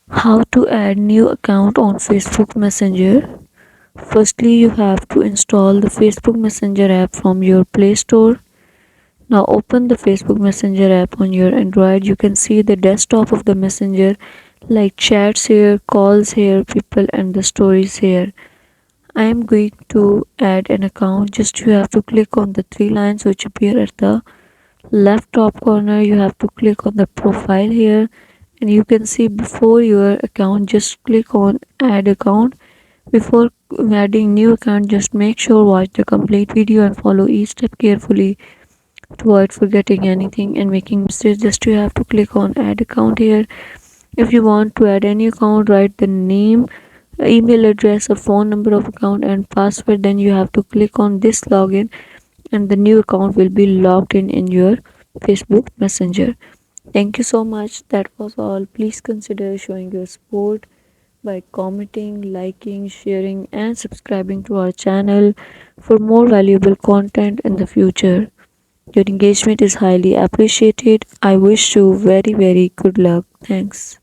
How to add new account on Facebook Messenger. Firstly, you have to install the Facebook Messenger app from your Play Store. Now open the Facebook Messenger app on your Android. You can see the desktop of the Messenger like chats here, calls here, people and the stories here. I am going to add an account. Just you have to click on the three lines which appear at the left top corner. You have to click on the profile here and you can see before your account, just click on add account. Before adding new account, just make sure watch the complete video and follow each step carefully to avoid forgetting anything and making mistakes. Just you have to click on add account here. If you want to add any account, write the name, email address or phone number of account and password. Then you have to click on this login and the new account will be logged in your Facebook Messenger. Thank you so much. That was all. Please consider showing your support by commenting, liking, sharing, and subscribing to our channel for more valuable content in the future. Your engagement is highly appreciated. I wish you very, very good luck. Thanks.